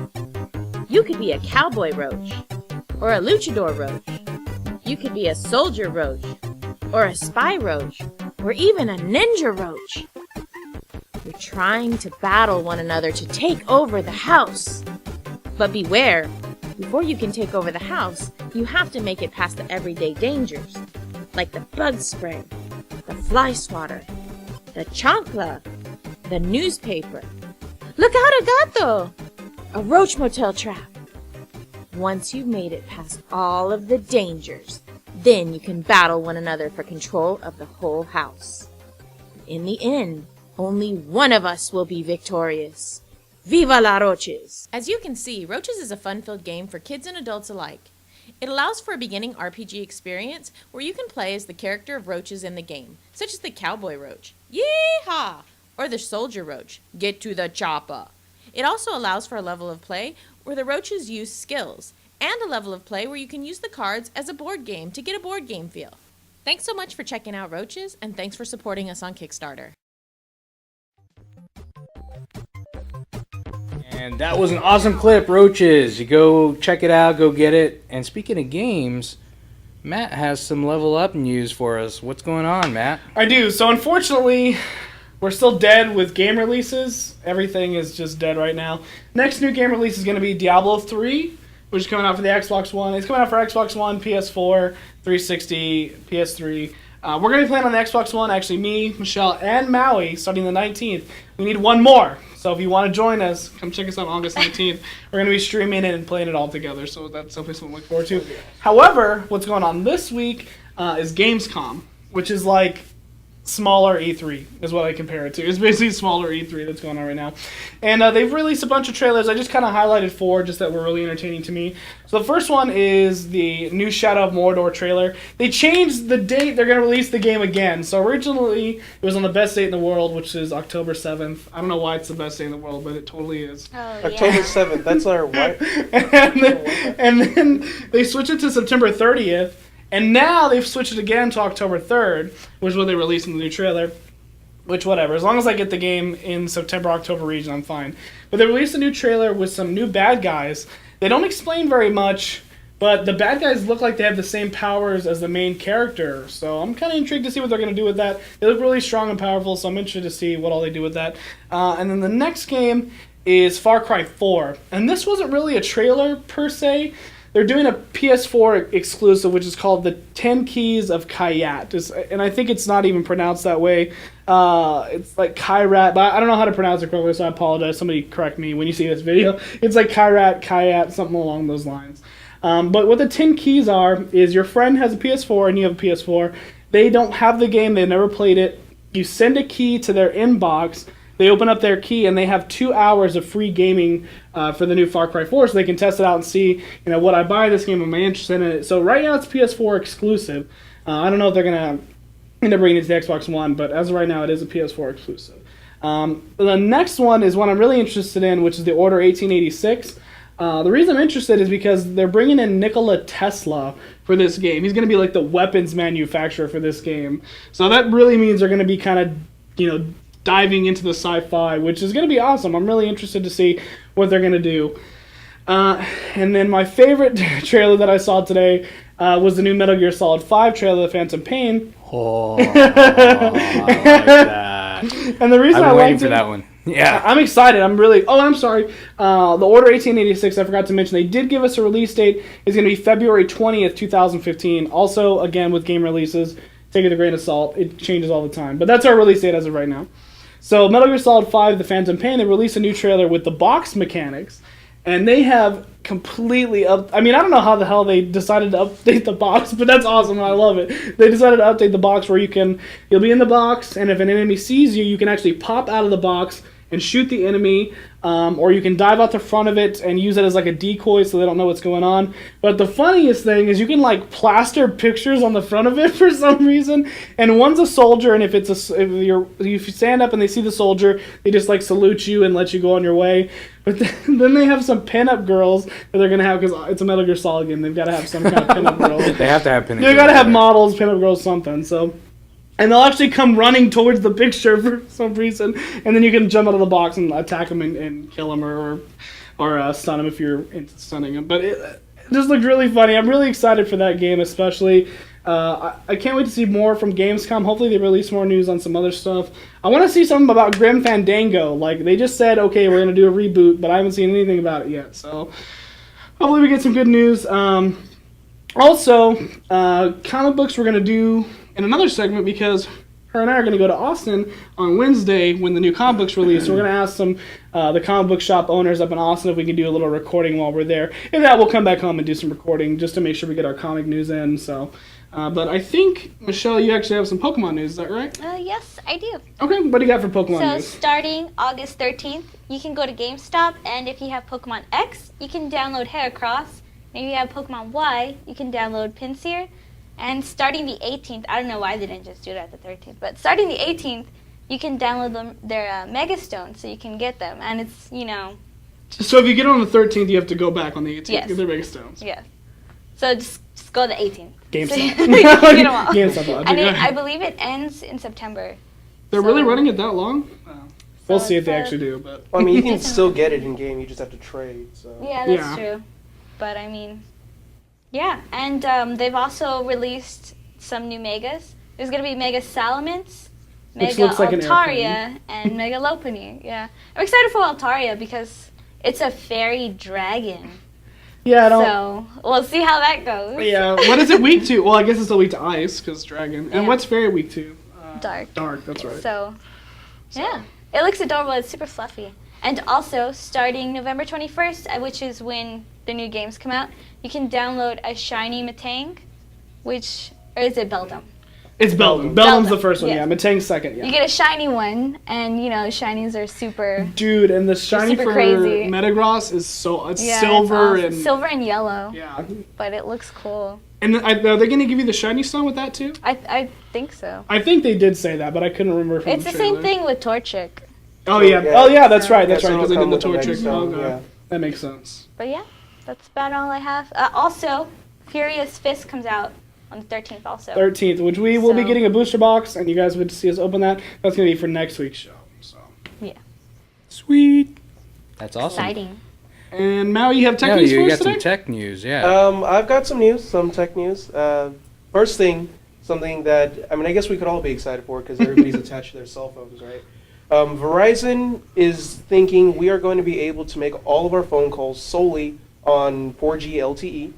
Speaker 5: You could be a cowboy roach, or a luchador roach. You could be a soldier roach, or a spy roach, or even a ninja roach. You're trying to battle one another to take over the house. But beware, before you can take over the house, you have to make it past the everyday dangers, like the bug spray, the fly swatter, the chancla, the newspaper. Look out, a gato! A roach motel trap. Once you've made it past all of the dangers, then you can battle one another for control of the whole house. In the end, only one of us will be victorious. Viva la Roaches! As you can see, Roaches is a fun-filled game for kids and adults alike. It allows for a beginning RPG experience where you can play as the character of roaches in the game, such as the cowboy roach, yeehaw, or the soldier roach, get to the chopper. It also allows for a level of play where the roaches use skills, and a level of play where you can use the cards as a board game to get a board game feel. Thanks so much for checking out Roaches, and thanks for supporting us on Kickstarter.
Speaker 1: And that was an awesome clip, Roaches. You go check it out, go get it. And speaking of games, Matt has some level up news for us. What's going on, Matt?
Speaker 2: I do. So unfortunately, we're still dead with game releases. Everything is just dead right now. Next new game release is going to be Diablo 3, which is coming out for the Xbox One. It's coming out for Xbox One, PS4, 360, PS3. We're going to be playing on the Xbox One, actually me, Michelle, and Maui, starting the 19th. We need one more. So if you want to join us, come check us out on August 19th. We're going to be streaming it and playing it all together, so that's definitely something to look forward to. However, what's going on this week is Gamescom, which is like smaller E3 is what I compare it to. It's basically smaller E3 that's going on right now. And they've released a bunch of trailers. I just kind of highlighted 4 just that were really entertaining to me. So the first one is the new Shadow of Mordor trailer. They changed the date they're going to release the game again. So originally it was on the best date in the world, which is October 7th. I don't know why it's the best day in the world, but it totally is.
Speaker 3: Oh,
Speaker 4: October 7th, that's our what?
Speaker 2: and then they switched it to September 30th. And now they've switched it again to October 3rd, which is what they released in the new trailer. Which, whatever. As long as I get the game in September, October region, I'm fine. But they released a new trailer with some new bad guys. They don't explain very much, but the bad guys look like they have the same powers as the main character. So I'm kind of intrigued to see what they're going to do with that. They look really strong and powerful, so I'm interested to see what all they do with that. And then the next game is Far Cry 4. And this wasn't really a trailer, per se. they're doing a PS4 exclusive, which is called the 10 Keys of Kayat. And I think it's not even pronounced that way. It's like Kyrat, but I don't know how to pronounce it correctly, so I apologize. Somebody correct me when you see this video. It's like Kyrat, Kayat, something along those lines. But what the 10 keys are is your friend has a PS4 and you have a PS4. They don't have the game. They've never played it. You send a key to their inbox. They open up their key and they have 2 hours of free gaming for the new Far Cry 4, so they can test it out and see, would I buy this game? Am I interested in it? So right now it's PS4 exclusive. I don't know if they're going to end up bringing it to the Xbox One, but as of right now it is a PS4 exclusive. The next one is one I'm really interested in, which is the Order 1886. The reason I'm interested is because they're bringing in Nikola Tesla for this game. He's going to be like the weapons manufacturer for this game. So that really means they're going to be kind of, diving into the sci-fi, which is going to be awesome. I'm really interested to see what they're going to do. And then my favorite trailer that I saw today was the new Metal Gear Solid 5 trailer, The Phantom Pain.
Speaker 1: Oh, I like that.
Speaker 2: And the reason
Speaker 1: I've
Speaker 2: I
Speaker 1: been waiting
Speaker 2: liked
Speaker 1: for
Speaker 2: it,
Speaker 1: that one. Yeah.
Speaker 2: I'm excited. I'm sorry. The Order 1886, I forgot to mention, they did give us a release date. It's going to be February 20th, 2015. Also, again, with game releases, take it with a grain of salt. It changes all the time. But that's our release date as of right now. So Metal Gear Solid 5, The Phantom Pain, they released a new trailer with the box mechanics. And they have completely I don't know how the hell they decided to update the box, but that's awesome. I love it. They decided to update the box where you'll be in the box, and if an enemy sees you, you can actually pop out of the box and shoot the enemy, or you can dive out the front of it and use it as like a decoy so they don't know what's going on. But the funniest thing is you can like plaster pictures on the front of it for some reason, and one's a soldier, and if you stand up and they see the soldier, they just like salute you and let you go on your way. But then they have some pinup girls that they're gonna have, because it's a Metal Gear Solid game. They've got to have some kind of pinup girls.
Speaker 1: They have to have pinup girls.
Speaker 2: They've got to have models, pinup girls, something. So. And they'll actually come running towards the picture for some reason, and then you can jump out of the box and attack them and kill them or stun them if you're into stunning them. But it just looked really funny. I'm really excited for that game, especially. I can't wait to see more from Gamescom. Hopefully they release more news on some other stuff. I want to see something about Grim Fandango. Like, they just said, okay, we're going to do a reboot, but I haven't seen anything about it yet. So hopefully we get some good news. Also, comic books we're going to do in another segment, because her and I are going to go to Austin on Wednesday when the new comic books release. So we're going to ask some the comic book shop owners up in Austin if we can do a little recording while we're there. And that we'll come back home and do some recording just to make sure we get our comic news in. So, but I think, Michelle, you actually have some Pokemon news. Is that right?
Speaker 3: Yes, I do.
Speaker 2: Okay, what do you got for Pokemon news?
Speaker 3: So starting August 13th, you can go to GameStop, and if you have Pokemon X, you can download Heracross. And if you have Pokemon Y, you can download Pinsir. And starting the 18th, I don't know why they didn't just do it at the 13th, but starting the 18th, you can download their Mega Stones, so you can get them. And it's,
Speaker 2: So if you get on the 13th, you have to go back on the 18th to get their Mega Stones.
Speaker 3: Yes. So just go the 18th.
Speaker 2: GameStop.
Speaker 3: So you get them all.
Speaker 2: GameStop.
Speaker 3: And I believe it ends in September.
Speaker 2: They're really running it that long? We'll
Speaker 3: So
Speaker 2: see if they
Speaker 3: it's
Speaker 2: actually do. But
Speaker 4: Well, I mean, you can still get it in game. You just have to trade. So.
Speaker 3: Yeah, that's true. But I mean, yeah. And they've also released some new Megas. There's gonna be Mega Salamence,
Speaker 2: Which
Speaker 3: Mega
Speaker 2: looks like an
Speaker 3: Altaria, and Mega Lopunny. Yeah, I'm excited for Altaria because it's a fairy dragon.
Speaker 2: Yeah, I don't.
Speaker 3: So we'll see how that goes.
Speaker 2: Yeah, what is it weak to? Well, I guess it's still weak to ice because dragon. And what's fairy weak to?
Speaker 3: Dark.
Speaker 2: Dark. That's right.
Speaker 3: So, yeah, it looks adorable. It's super fluffy. And also, starting November 21st, which is when the new games come out, you can download a shiny Metang, or is it Beldum?
Speaker 2: It's Beldum. Beldum's the
Speaker 3: Beldum,
Speaker 2: first one,
Speaker 3: yeah.
Speaker 2: Metang's second,
Speaker 3: You get a shiny one, and shinies are super.
Speaker 2: Dude, and the shiny
Speaker 3: super
Speaker 2: for
Speaker 3: crazy.
Speaker 2: Metagross is silver
Speaker 3: It's awesome.
Speaker 2: and
Speaker 3: silver and yellow.
Speaker 2: Yeah.
Speaker 3: But it looks cool.
Speaker 2: And are they going to give you the shiny stone with that too?
Speaker 3: I think so.
Speaker 2: I think they did say that, but I couldn't remember from
Speaker 3: It's the
Speaker 2: trailer.
Speaker 3: same thing with Torchic.
Speaker 2: Oh yeah. That's right. That's right. Because they did the
Speaker 4: Torchic.
Speaker 2: Torchic. Oh god, that makes sense.
Speaker 3: But yeah, that's about all I have. Also, Furious Fist comes out on the 13th also.
Speaker 2: 13th, which we will be getting a booster box, and you guys would see us open that. That's going to be for next week's show. So.
Speaker 3: Yeah.
Speaker 1: Sweet. That's awesome.
Speaker 3: Exciting.
Speaker 2: And Maui, you have tech news for
Speaker 1: you
Speaker 2: us
Speaker 1: got
Speaker 2: today?
Speaker 1: some tech news, yeah.
Speaker 4: I've got some tech news. First thing, something that, I guess we could all be excited for because everybody's attached to their cell phones, right? Verizon is thinking we are going to be able to make all of our phone calls solely on 4G LTE.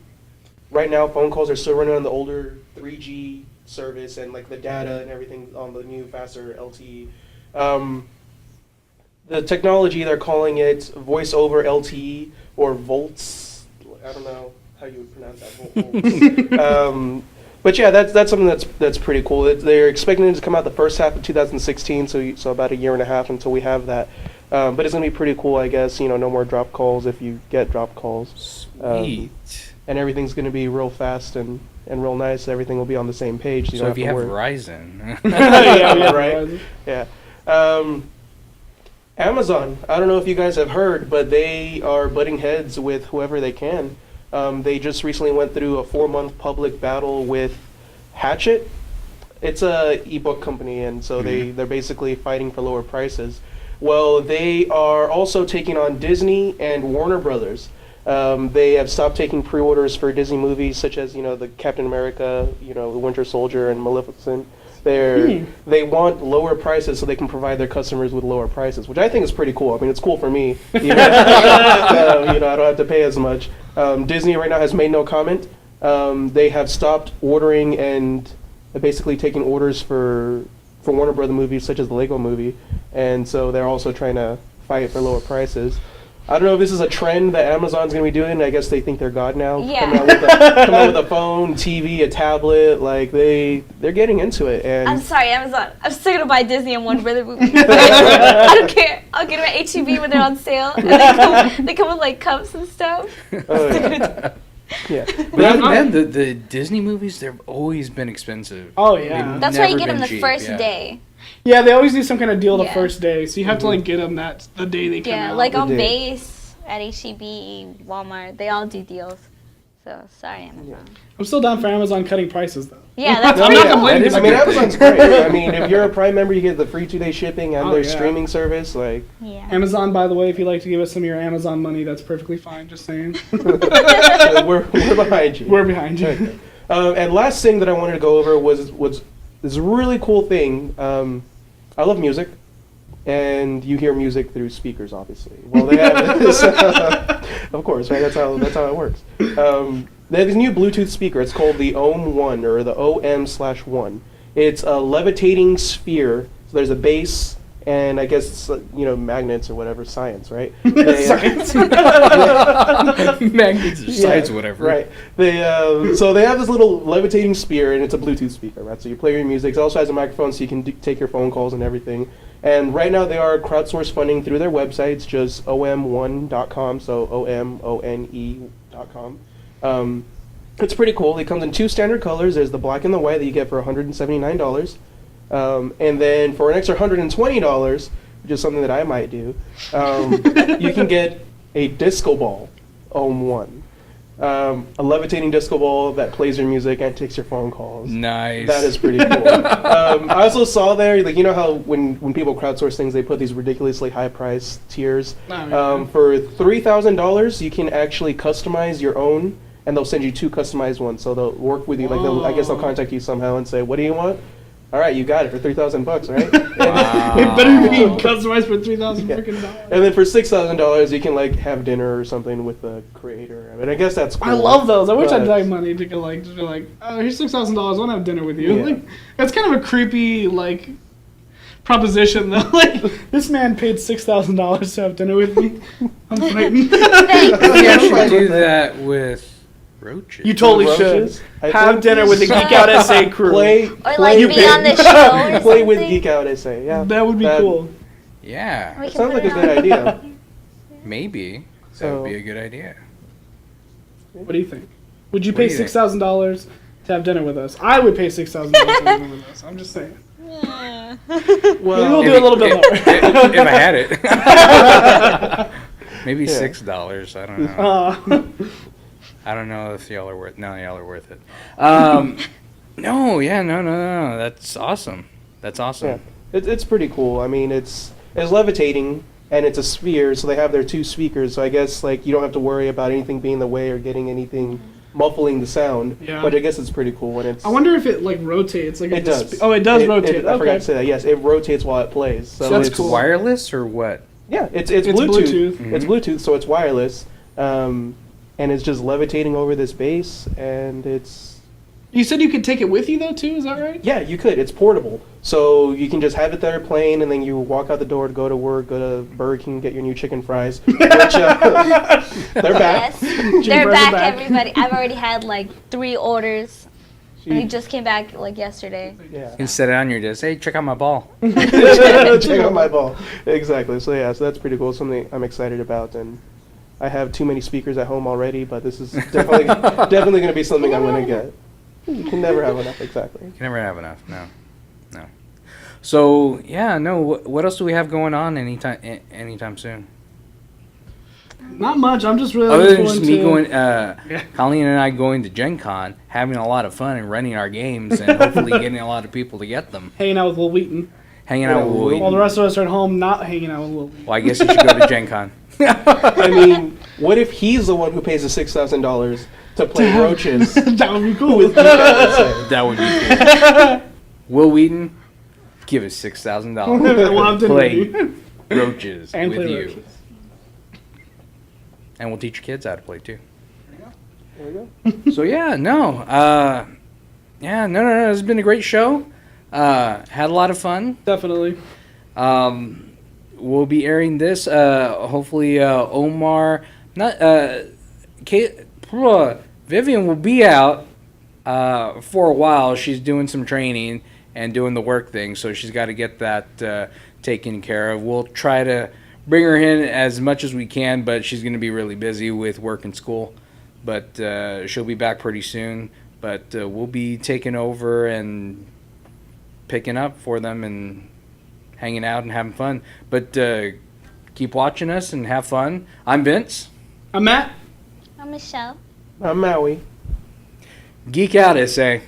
Speaker 4: right now phone calls are still running on the older 3G service and like the data and everything on the new faster LTE. The technology, they're calling it voice over LTE or volts. I don't know how you would pronounce that. Volts. But yeah, that's something that's pretty cool. They're expecting it to come out the first half of 2016, so about a year and a half until we have that. But it's gonna be pretty cool, I guess. You know, no more drop calls if you get drop calls.
Speaker 1: Sweet.
Speaker 4: And everything's gonna be real fast and real nice. Everything will be on the same page.
Speaker 1: So if you have Verizon.
Speaker 4: Yeah, right. Yeah. Amazon, I don't know if you guys have heard, but they are butting heads with whoever they can. They just recently went through a 4-month public battle with Hatchet. It's a ebook company, and so they're basically fighting for lower prices. Well, they are also taking on Disney and Warner Brothers. They have stopped taking pre-orders for Disney movies such as, the Captain America, the Winter Soldier, and Maleficent. They want lower prices so they can provide their customers with lower prices, which I think is pretty cool. I mean, it's cool for me. I don't have to pay as much. Disney right now has made no comment. They have stopped ordering and basically taking orders for Warner Brother movies such as the Lego Movie, and so they're also trying to fight for lower prices. I don't know if this is a trend that Amazon's going to be doing. I guess they think they're God now.
Speaker 3: Yeah.
Speaker 4: Come out with a phone, TV, a tablet. Like they're getting into it. And
Speaker 3: I'm sorry, Amazon. I'm still gonna buy Disney and Warner Brother movies. I don't care. I'll get them at HEB when they're on sale. And they come with like cups and stuff.
Speaker 4: Oh, yeah. Yeah.
Speaker 1: But man, the Disney movies, they've always been expensive.
Speaker 2: Oh yeah.
Speaker 3: That's why you
Speaker 1: Never
Speaker 3: get them
Speaker 1: been
Speaker 3: the
Speaker 1: cheap,
Speaker 3: first
Speaker 1: yeah.
Speaker 3: day.
Speaker 2: Yeah, they always do some kind of deal the
Speaker 3: Yeah.
Speaker 2: first day, so you have to like get them the day they come
Speaker 3: Yeah,
Speaker 2: out.
Speaker 3: like
Speaker 4: The
Speaker 3: on
Speaker 4: day.
Speaker 3: base at HEB, Walmart, they all do deals. So sorry, Amazon.
Speaker 2: I'm still down for Amazon cutting prices though.
Speaker 3: Yeah, that's
Speaker 2: I'm
Speaker 3: pretty
Speaker 2: not
Speaker 3: cool.
Speaker 2: complaining.
Speaker 1: That is
Speaker 4: I
Speaker 1: a
Speaker 4: mean,
Speaker 1: good
Speaker 4: Amazon's
Speaker 1: thing.
Speaker 4: great. I mean, if you're a Prime member, you get the free 2-day shipping and
Speaker 2: Oh,
Speaker 4: their
Speaker 2: yeah.
Speaker 4: streaming service. Like,
Speaker 3: Yeah.
Speaker 2: Amazon, by the way, if you'd like to give us some of your Amazon money, that's perfectly fine. Just saying.
Speaker 4: we're behind you.
Speaker 2: We're behind you.
Speaker 4: Okay. And last thing that I wanted to go over was this really cool thing. I love music, and you hear music through speakers, obviously. Well, they have this, of course, right? That's how it works. They have this new Bluetooth speaker. It's called the OM1 or the OM/1. It's a levitating sphere. So there's a base, and I guess it's, magnets or whatever, science, right?
Speaker 2: Science.
Speaker 1: Magnets or science, whatever.
Speaker 4: Right. So they have this little levitating sphere, and it's a Bluetooth speaker, right? So you play your music. It also has a microphone, so you can take your phone calls and everything. And right now they are crowdsource funding through their website. It's just om1.com, so omone.com. It's pretty cool. It comes in 2 standard colors. There's the black and the white that you get for $179. And then for an extra $120, which is something that I might do, you can get a disco ball, OM1. A levitating disco ball that plays your music and takes your phone calls.
Speaker 1: Nice.
Speaker 4: That is pretty cool. I also saw there, like, how when people crowdsource things, they put these ridiculously high price tiers.
Speaker 2: Oh, yeah.
Speaker 4: For $3,000, you can actually customize your own, and they'll send you 2 customized ones. So they'll work with you. Like, I guess they'll contact you somehow and say, "What do you want?" All right, you got it for $3,000, right?
Speaker 1: Wow.
Speaker 2: It better be customized for $3,000 freaking dollars.
Speaker 4: And then for $6,000, you can like have dinner or something with the creator. I mean, I guess that's cool.
Speaker 2: I love those. I wish I'd
Speaker 4: but-
Speaker 2: have money to go just be like, oh, here's $6,000. I want to have dinner with you.
Speaker 4: Yeah.
Speaker 2: Like, that's kind of a creepy proposition though. Like, this man paid $6,000 to have dinner with me. I'm frightened.
Speaker 1: Maybe I should do that with roaches.
Speaker 2: You totally
Speaker 4: Roaches?
Speaker 2: should
Speaker 4: I
Speaker 2: have
Speaker 4: think
Speaker 2: dinner
Speaker 4: you
Speaker 2: with the
Speaker 4: should.
Speaker 2: Geek Out SA crew.
Speaker 4: Play,
Speaker 3: Or
Speaker 4: play,
Speaker 3: like
Speaker 2: you
Speaker 3: be
Speaker 2: pay-
Speaker 3: on the show or
Speaker 4: play with
Speaker 3: something.
Speaker 4: Geek Out SA. Yeah,
Speaker 2: That would be cool.
Speaker 1: Yeah,
Speaker 3: We can
Speaker 4: sounds
Speaker 3: put
Speaker 4: like a
Speaker 3: it
Speaker 4: good
Speaker 3: on.
Speaker 4: idea.
Speaker 1: maybe. That
Speaker 4: So-
Speaker 1: would be a good idea.
Speaker 2: What do you think? Would you
Speaker 1: What
Speaker 2: pay
Speaker 1: do you think?
Speaker 2: $6,000 to have dinner with us? I would pay $6,000 to have dinner with us. I'm just saying.
Speaker 3: Yeah.
Speaker 2: We'll do a little bit more.
Speaker 1: If I had it. Maybe
Speaker 4: Yeah.
Speaker 1: $6. I don't know. I don't know if y'all are worth. No, y'all are worth it. No, That's awesome. That's awesome.
Speaker 4: Yeah, it's pretty cool. I mean, it's levitating and it's a sphere, so they have their 2 speakers. So I guess like you don't have to worry about anything being in the way or getting anything muffling the sound.
Speaker 2: Yeah.
Speaker 4: But I guess it's pretty cool when it's.
Speaker 2: I wonder if it rotates. Like
Speaker 4: It
Speaker 2: if the
Speaker 4: does.
Speaker 2: oh, it does rotate.
Speaker 4: I forgot
Speaker 2: Okay.
Speaker 4: to say that. Yes, it rotates while it plays. So
Speaker 2: That's
Speaker 4: it's
Speaker 2: cool.
Speaker 1: Wireless or what?
Speaker 4: Yeah, it's
Speaker 2: It's
Speaker 4: Bluetooth.
Speaker 2: Bluetooth.
Speaker 4: It's Bluetooth, so it's wireless. and it's just levitating over this base, and it's...
Speaker 2: You said you could take it with you though too. Is that right?
Speaker 4: Yeah, you could. It's portable. So you can just have it there playing, and then you walk out the door to go to work, go to Burger King, get your new chicken fries. Which, they're back.
Speaker 3: Yes, they're back, everybody. I've already had like 3 orders. And he just came back like yesterday.
Speaker 4: Yeah.
Speaker 1: You can set it on your desk. Hey, check out my ball.
Speaker 4: Check out my ball. Exactly. So yeah, so that's pretty cool. Something I'm excited about, and I have too many speakers at home already, but this is definitely going to be something I'm going to get. You can never have enough. Exactly.
Speaker 1: You can never have enough. No. So yeah, no. What else do we have going on anytime soon?
Speaker 2: Not much. I'm just really
Speaker 1: Other than
Speaker 2: looking
Speaker 1: just me
Speaker 2: forward
Speaker 1: going, Colleen and I going to Gen Con, having a lot of fun and running our games, and hopefully getting a lot of people to get them.
Speaker 2: hanging out with Will Wheaton.
Speaker 1: Hanging out with Will
Speaker 2: While the
Speaker 1: Wheaton.
Speaker 2: rest of us are at home not hanging out with Will Wheaton.
Speaker 1: Well, I guess you should go to Gen Con.
Speaker 4: I mean, what if he's the one who pays the $6,000 to play roaches?
Speaker 2: That would be cool.
Speaker 4: With Geek Out SA?
Speaker 1: That would be cool. Will Wheaton, give us $6,000.
Speaker 2: We'll have dinner
Speaker 1: Play
Speaker 2: with you.
Speaker 1: roaches
Speaker 2: And
Speaker 1: with
Speaker 2: play
Speaker 1: you.
Speaker 2: roaches.
Speaker 1: And we'll teach your kids how to play too.
Speaker 4: There we go.
Speaker 1: So yeah, no. It's been a great show. Had a lot of fun.
Speaker 2: Definitely.
Speaker 1: We'll be airing this. Hopefully, Omar, Vivian will be out for a while. She's doing some training and doing the work thing, so she's got to get that taken care of. We'll try to bring her in as much as we can, but she's going to be really busy with work and school. But she'll be back pretty soon. But we'll be taking over and picking up for them and hanging out and having fun. But keep watching us and have fun. I'm Vince.
Speaker 2: I'm Matt.
Speaker 3: I'm Michelle.
Speaker 4: I'm Maui.
Speaker 1: Geek Out SA.